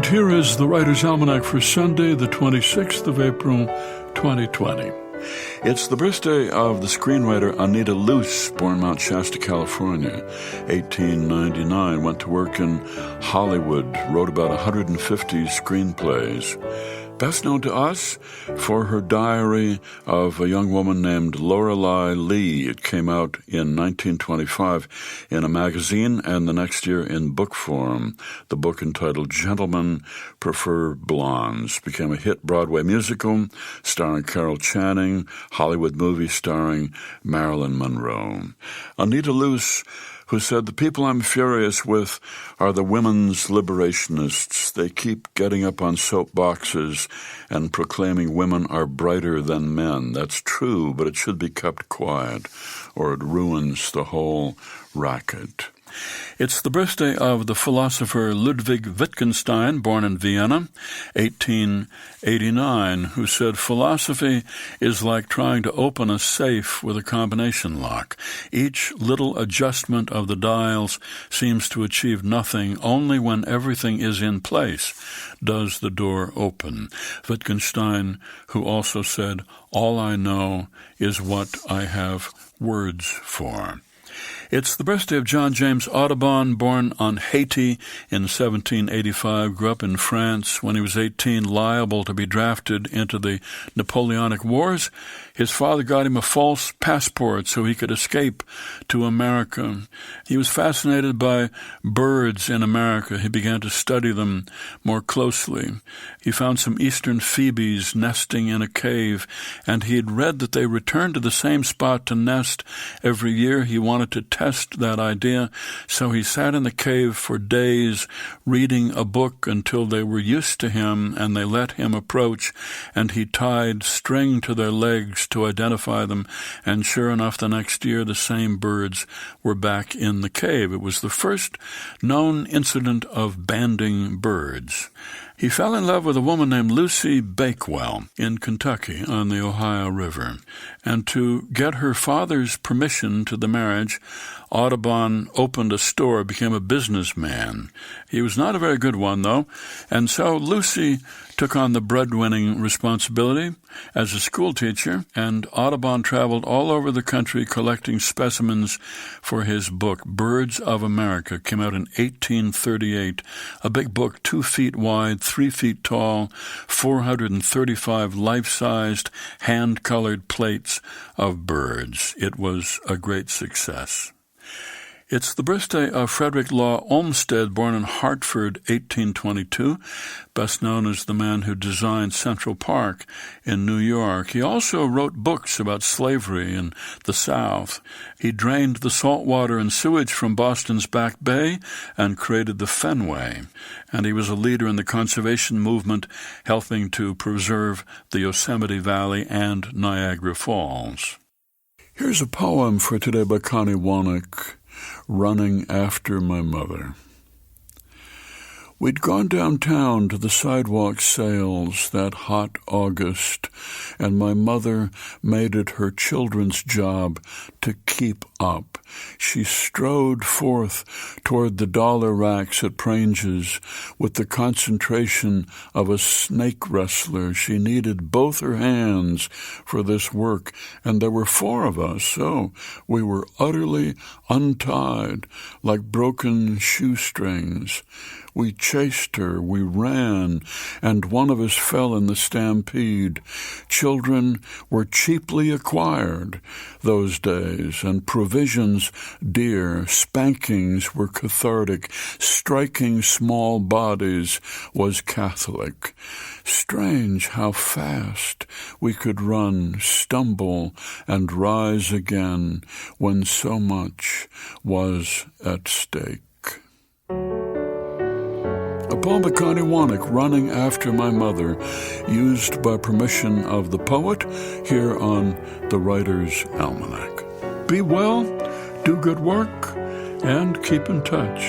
And here is the Writer's Almanac for Sunday, the 26th of April, 2020. It's the birthday of the screenwriter Anita Loos, born Mount Shasta, California, 1899. Went to work in Hollywood, wrote about 150 screenplays. Best known to us for her diary of a young woman named Lorelei Lee. It came out in 1925 in a magazine and the next year in book form. The book, entitled Gentlemen Prefer Blondes, became a hit Broadway musical starring Carol Channing, Hollywood movie starring Marilyn Monroe. Anita Loos, who said, "The people I'm furious with are the women's liberationists. They keep getting up on soapboxes and proclaiming women are brighter than men. That's true, but it should be kept quiet, or it ruins the whole racket." It's the birthday of the philosopher Ludwig Wittgenstein, born in Vienna, 1889, who said, "Philosophy is like trying to open a safe with a combination lock. Each little adjustment of the dials seems to achieve nothing. Only when everything is in place does the door open." Wittgenstein, who also said, "All I know is what I have words for." It's the birthday of John James Audubon, born on Haiti in 1785, grew up in France when he was 18, liable to be drafted into the Napoleonic Wars. His father got him a false passport so he could escape to America. He was fascinated by birds in America. He began to study them more closely. He found some eastern phoebes nesting in a cave, and he had read that they returned to the same spot to nest every year. He wanted to test that idea, so he sat in the cave for days reading a book until they were used to him and they let him approach, and he tied string to their legs to identify them, and sure enough, the next year the same birds were back in the cave. It was the first known incident of banding birds. He fell in love with a woman named Lucy Bakewell in Kentucky on the Ohio River, and to get her father's permission to the marriage, Audubon opened a store, became a businessman. He was not a very good one, though, and so Lucy took on the breadwinning responsibility as a school teacher, and Audubon traveled all over the country collecting specimens for his book. Birds of America came out in 1838, a big book 2 feet wide, 3 feet tall, 435 life-sized, hand-colored plates of birds. It was a great success. It's the birthday of Frederick Law Olmsted, born in Hartford, 1822, best known as the man who designed Central Park in New York. He also wrote books about slavery in the South. He drained the salt water and sewage from Boston's Back Bay and created the Fenway. And he was a leader in the conservation movement, helping to preserve the Yosemite Valley and Niagara Falls. Here's a poem for today by Connie Wannick, "Running After My Mother." We'd gone downtown to the sidewalk sales that hot August, and my mother made it her children's job to keep up. She strode forth toward the dollar racks at Prange's with the concentration of a snake wrestler. She needed both her hands for this work, and there were 4 of us, so we were utterly untied like broken shoestrings. We chased her, we ran, and one of us fell in the stampede. Children were cheaply acquired those days, and provisions dear. Spankings were cathartic. Striking small bodies was Catholic. Strange how fast we could run, stumble, and rise again when so much was at stake. A poem by Connie Wannick, "Running After My Mother," used by permission of the poet here on the Writer's Almanac. Be well, do good work, and keep in touch.